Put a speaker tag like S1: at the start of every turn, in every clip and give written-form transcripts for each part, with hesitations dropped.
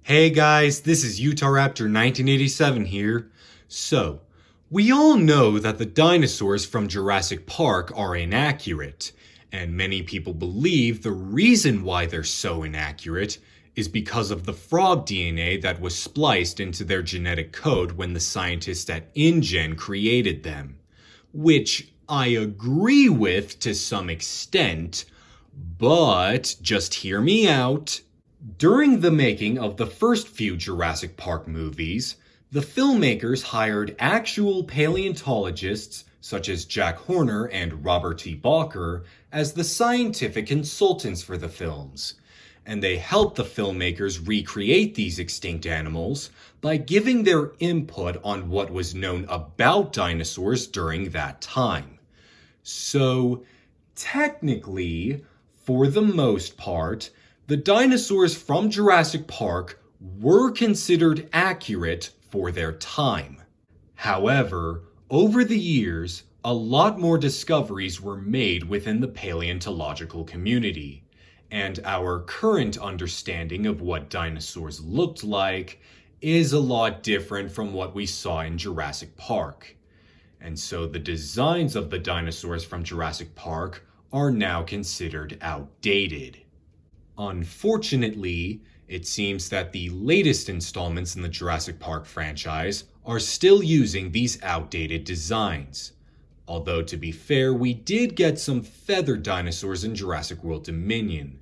S1: Hey guys, this is Utahraptor 1987 here. So, we all know that the dinosaurs from Jurassic Park are inaccurate, and many people believe the reason why they're so inaccurate is because of the frog DNA that was spliced into their genetic code when the scientists at InGen created them. Which I agree with to some extent, but just hear me out. During the making of the first few Jurassic Park movies, the filmmakers hired actual paleontologists such as Jack Horner and Robert T. Bacher as the scientific consultants for the films, and they helped the filmmakers recreate these extinct animals by giving their input on what was known about dinosaurs during that time. So, technically, for the most part, the dinosaurs from Jurassic Park were considered accurate for their time. However, over the years, a lot more discoveries were made within the paleontological community, and our current understanding of what dinosaurs looked like is a lot different from what we saw in Jurassic Park. And so the designs of the dinosaurs from Jurassic Park are now considered outdated. Unfortunately, it seems that the latest installments in the Jurassic Park franchise are still using these outdated designs. Although, to be fair, we did get some feathered dinosaurs in Jurassic World Dominion.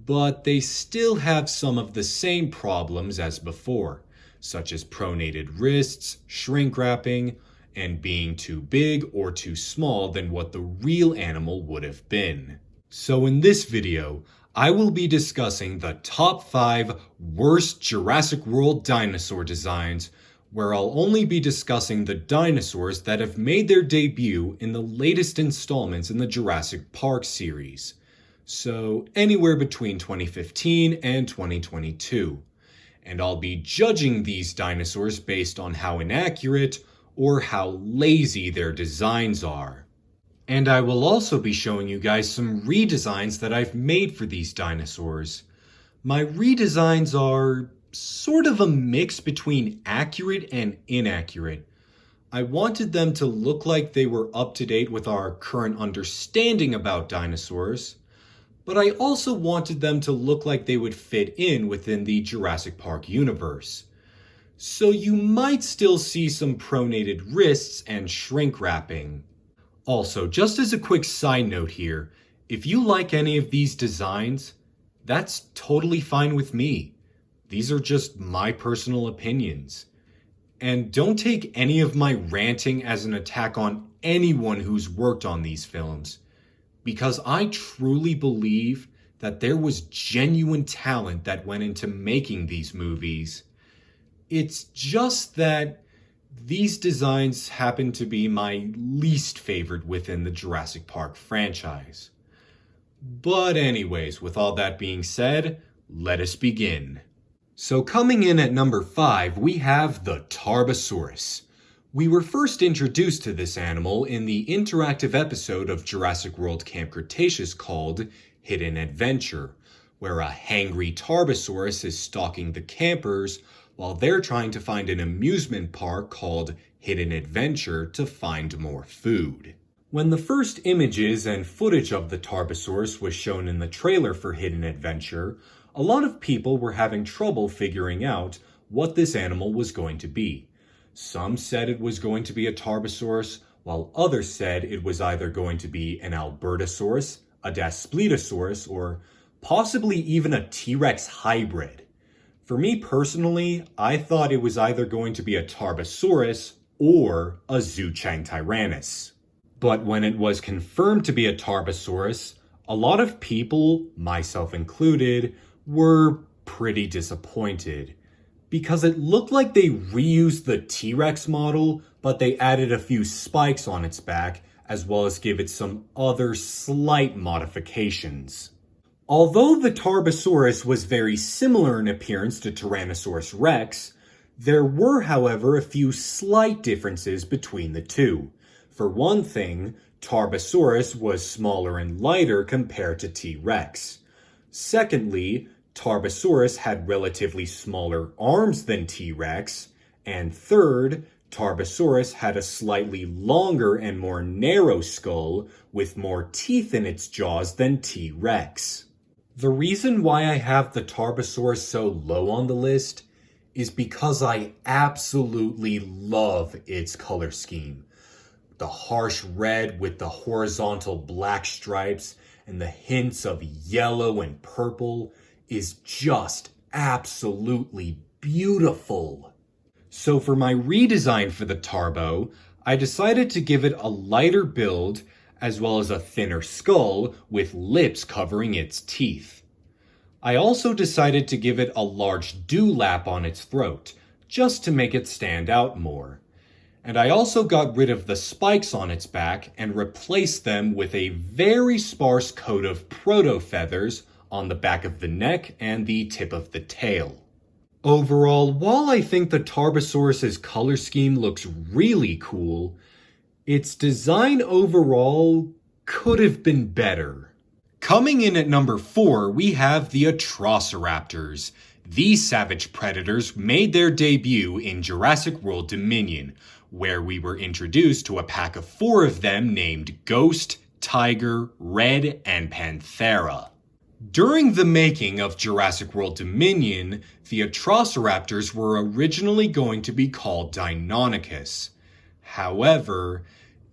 S1: But they still have some of the same problems as before, such as pronated wrists, shrink wrapping, and being too big or too small than what the real animal would have been. So in this video, I will be discussing the top 5 worst Jurassic World dinosaur designs, where I'll only be discussing the dinosaurs that have made their debut in the latest installments in the Jurassic Park series. So anywhere between 2015 and 2022. And I'll be judging these dinosaurs based on how inaccurate or how lazy their designs are. And I will also be showing you guys some redesigns that I've made for these dinosaurs. My redesigns are sort of a mix between accurate and inaccurate. I wanted them to look like they were up to date with our current understanding about dinosaurs, but I also wanted them to look like they would fit in within the Jurassic Park universe. So you might still see some pronated wrists and shrink wrapping. Also, just as a quick side note here, if you like any of these designs, that's totally fine with me. These are just my personal opinions. And don't take any of my ranting as an attack on anyone who's worked on these films, because I truly believe that there was genuine talent that went into making these movies. It's just that these designs happen to be my least favorite within the Jurassic Park franchise. But anyways, with all that being said, let us begin. So coming in at number 5, we have the Tarbosaurus. We were first introduced to this animal in the interactive episode of Jurassic World Camp Cretaceous called Hidden Adventure, where a hangry Tarbosaurus is stalking the campers while they're trying to find an amusement park called Hidden Adventure to find more food. When the first images and footage of the Tarbosaurus was shown in the trailer for Hidden Adventure, a lot of people were having trouble figuring out what this animal was going to be. Some said it was going to be a Tarbosaurus, while others said it was either going to be an Albertosaurus, a Daspletosaurus, or possibly even a T-Rex hybrid. For me personally, I thought it was either going to be a Tarbosaurus or a Zhuchang-Tyrannus. But when it was confirmed to be a Tarbosaurus, a lot of people, myself included, were pretty disappointed, because it looked like they reused the T-Rex model, but they added a few spikes on its back, as well as give it some other slight modifications. Although the Tarbosaurus was very similar in appearance to Tyrannosaurus rex, there were, however, a few slight differences between the two. For one thing, Tarbosaurus was smaller and lighter compared to T-Rex. Secondly, Tarbosaurus had relatively smaller arms than T-Rex, and third, Tarbosaurus had a slightly longer and more narrow skull with more teeth in its jaws than T-Rex. The reason why I have the Tarbosaurus so low on the list is because I absolutely love its color scheme. The harsh red with the horizontal black stripes and the hints of yellow and purple is just absolutely beautiful. So for my redesign for the Tarbo, I decided to give it a lighter build as well as a thinner skull with lips covering its teeth. I also decided to give it a large dewlap on its throat, just to make it stand out more. And I also got rid of the spikes on its back and replaced them with a very sparse coat of proto-feathers on the back of the neck and the tip of the tail. Overall, while I think the Tarbosaurus's color scheme looks really cool, its design overall could have been better. Coming in at number 4, we have the Atrociraptors. These savage predators made their debut in Jurassic World Dominion, where we were introduced to a pack of 4 of them named Ghost, Tiger, Red, and Panthera. During the making of Jurassic World Dominion, the Atrociraptors were originally going to be called Deinonychus. However,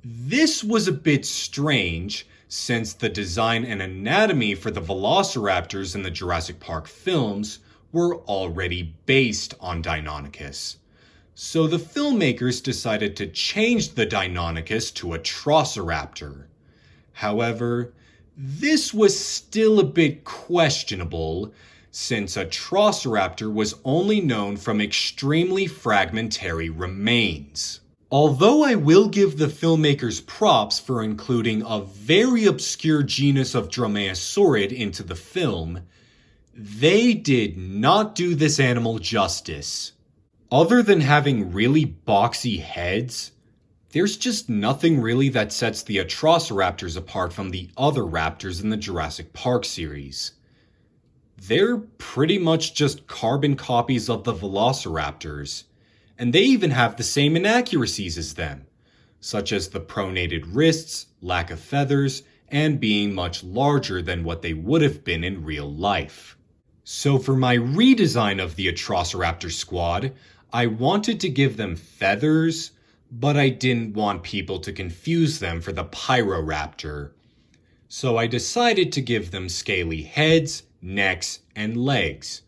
S1: this was a bit strange since the design and anatomy for the Velociraptors in the Jurassic Park films were already based on Deinonychus. So the filmmakers decided to change the Deinonychus to Atrociraptor. However, this was still a bit questionable since Atrociraptor was only known from extremely fragmentary remains. Although I will give the filmmakers props for including a very obscure genus of Dromaeosaurid into the film, they did not do this animal justice. Other than having really boxy heads, there's just nothing really that sets the Atrociraptors apart from the other raptors in the Jurassic Park series. They're pretty much just carbon copies of the Velociraptors, and they even have the same inaccuracies as them, such as the pronated wrists, lack of feathers, and being much larger than what they would have been in real life. So for my redesign of the Atrociraptor squad, I wanted to give them feathers, but I didn't want people to confuse them for the Pyroraptor. So I decided to give them scaly heads, necks, and legs.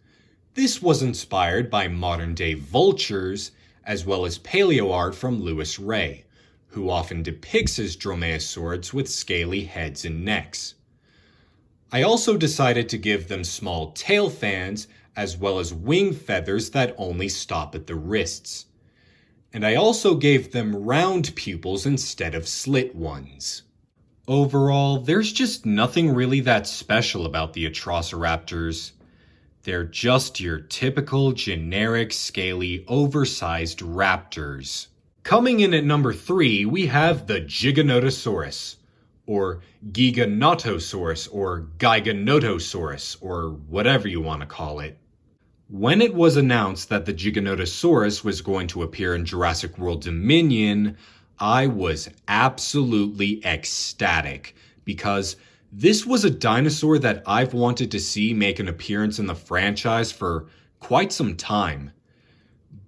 S1: This was inspired by modern-day vultures, as well as paleo art from Louis Ray, who often depicts his dromaeosaurids with scaly heads and necks. I also decided to give them small tail fans, as well as wing feathers that only stop at the wrists. And I also gave them round pupils instead of slit ones. Overall, there's just nothing really that special about the Atrociraptors. They're just your typical generic scaly oversized raptors. Coming in at number 3, we have the Giganotosaurus, or Giganotosaurus, or Giganotosaurus, or whatever you want to call it. When it was announced that the Giganotosaurus was going to appear in Jurassic World Dominion, I was absolutely ecstatic because this was a dinosaur that I've wanted to see make an appearance in the franchise for quite some time.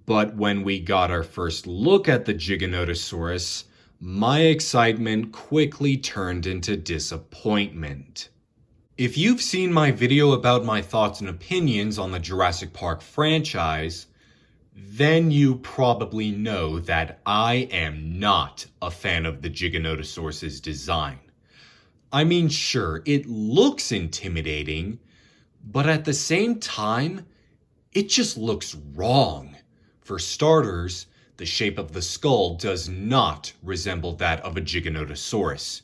S1: But when we got our first look at the Giganotosaurus, my excitement quickly turned into disappointment. If you've seen my video about my thoughts and opinions on the Jurassic Park franchise, then you probably know that I am not a fan of the Giganotosaurus's design. I mean, sure, it looks intimidating, but at the same time, it just looks wrong. For starters, the shape of the skull does not resemble that of a Giganotosaurus.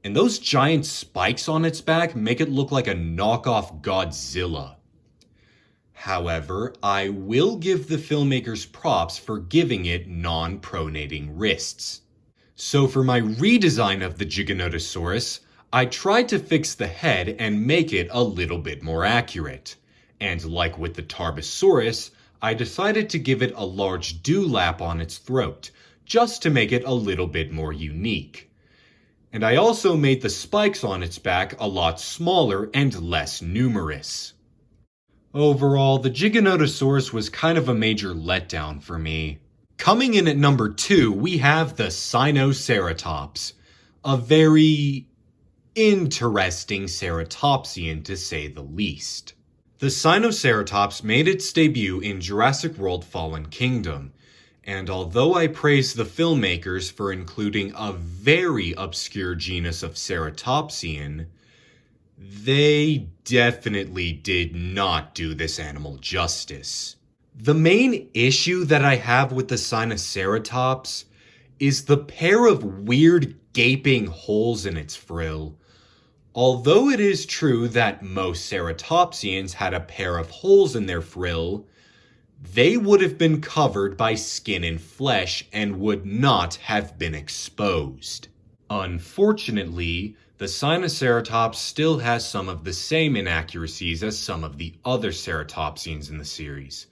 S1: And those giant spikes on its back make it look like a knockoff Godzilla. However, I will give the filmmakers props for giving it non-pronating wrists. So for my redesign of the Giganotosaurus, I tried to fix the head and make it a little bit more accurate. And like with the Tarbosaurus, I decided to give it a large dewlap on its throat, just to make it a little bit more unique. And I also made the spikes on its back a lot smaller and less numerous. Overall, the Giganotosaurus was kind of a major letdown for me. Coming in at number 2, we have the Sinoceratops, a very interesting ceratopsian to say the least. The Sinoceratops made its debut in Jurassic World Fallen Kingdom, and although I praise the filmmakers for including a very obscure genus of ceratopsian, they definitely did not do this animal justice. The main issue that I have with the Sinoceratops is the pair of weird gaping holes in its frill. Although it is true that most ceratopsians had a pair of holes in their frill, they would have been covered by skin and flesh and would not have been exposed. Unfortunately, the Sinoceratops still has some of the same inaccuracies as some of the other ceratopsians in the series,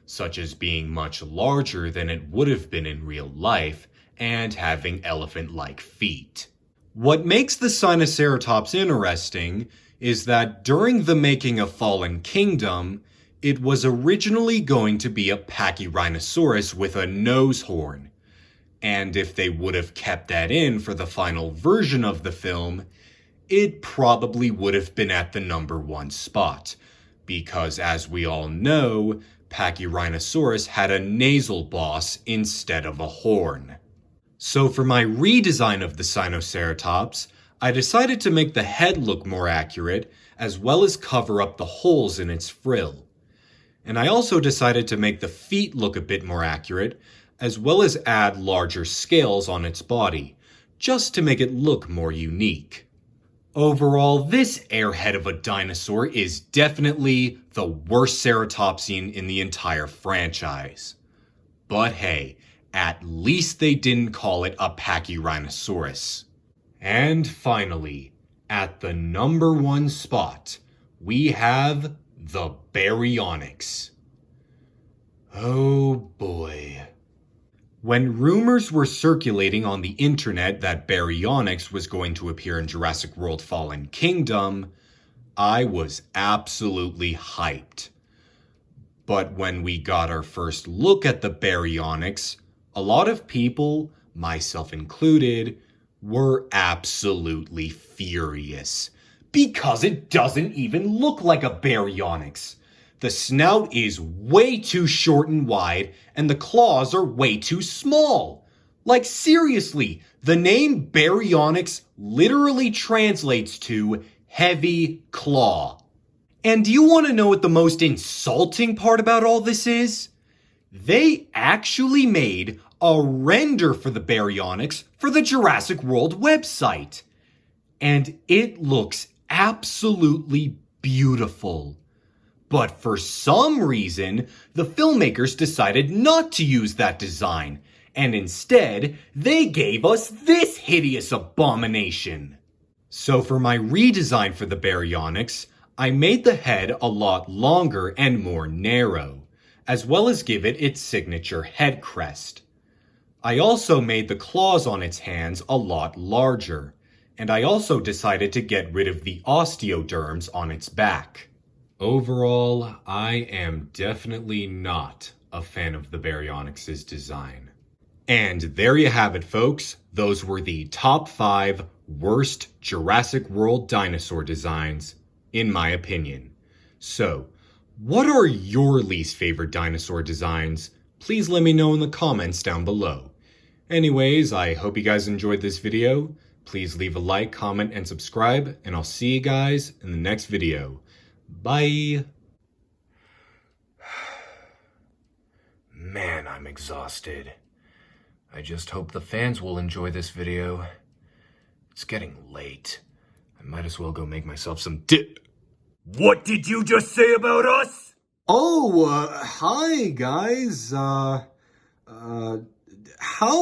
S1: such as being much larger than it would have been in real life and having elephant-like feet. What makes the Sinoceratops interesting is that during the making of Fallen Kingdom, it was originally going to be a Pachyrhinosaurus with a nose horn. And if they would have kept that in for the final version of the film, it probably would have been at the number 1 spot. Because as we all know, Pachyrhinosaurus had a nasal boss instead of a horn. So for my redesign of the Sinoceratops, I decided to make the head look more accurate, as well as cover up the holes in its frill. And I also decided to make the feet look a bit more accurate, as well as add larger scales on its body, just to make it look more unique. Overall, this airhead of a dinosaur is definitely the worst ceratopsian in the entire franchise. But hey, at least they didn't call it a Pachyrhinosaurus. And finally, at the number 1 spot, we have the Baryonyx. Oh boy. When rumors were circulating on the internet that Baryonyx was going to appear in Jurassic World Fallen Kingdom, I was absolutely hyped. But when we got our first look at the Baryonyx, a lot of people, myself included, were absolutely furious. Because it doesn't even look like a Baryonyx. The snout is way too short and wide, and the claws are way too small. Like seriously, the name Baryonyx literally translates to heavy claw. And do you want to know what the most insulting part about all this is? They actually made a render for the Baryonyx for the Jurassic World website. And it looks absolutely beautiful. But for some reason, the filmmakers decided not to use that design, and instead, they gave us this hideous abomination. So for my redesign for the Baryonyx, I made the head a lot longer and more narrow, as well as give it its signature head crest. I also made the claws on its hands a lot larger, and I also decided to get rid of the osteoderms on its back. Overall, I am definitely not a fan of the Baryonyx's design. And there you have it, folks. Those were the top 5 worst Jurassic World dinosaur designs, in my opinion. So, what are your least favorite dinosaur designs? Please let me know in the comments down below. Anyways, I hope you guys enjoyed this video. Please leave a like, comment, and subscribe, and I'll see you guys in the next video. Bye. Man, I'm exhausted. I just hope the fans will enjoy this video. It's getting late. I might as well go make myself some What did you just say about us?
S2: Hi guys. How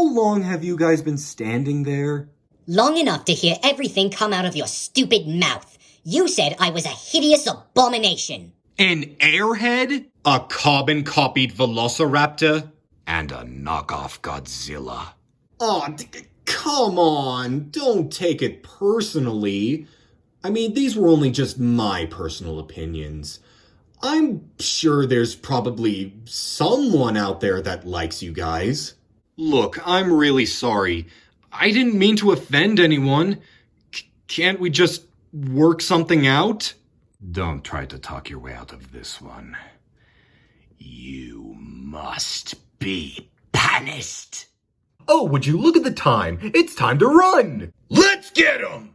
S2: long have you guys been standing there?
S3: Long enough to hear everything come out of your stupid mouth. You said I was a hideous abomination.
S1: An airhead? A carbon-copied velociraptor? And a knockoff Godzilla. Aw, come on, don't take it personally. I mean, these were only just my personal opinions. I'm sure there's probably someone out there that likes you guys. Look, I'm really sorry. I didn't mean to offend anyone. Can't we just work something out?
S3: Don't try to talk your way out of this one. You must be punished.
S4: Oh, would you look at the time? It's time to run!
S3: Let's get him!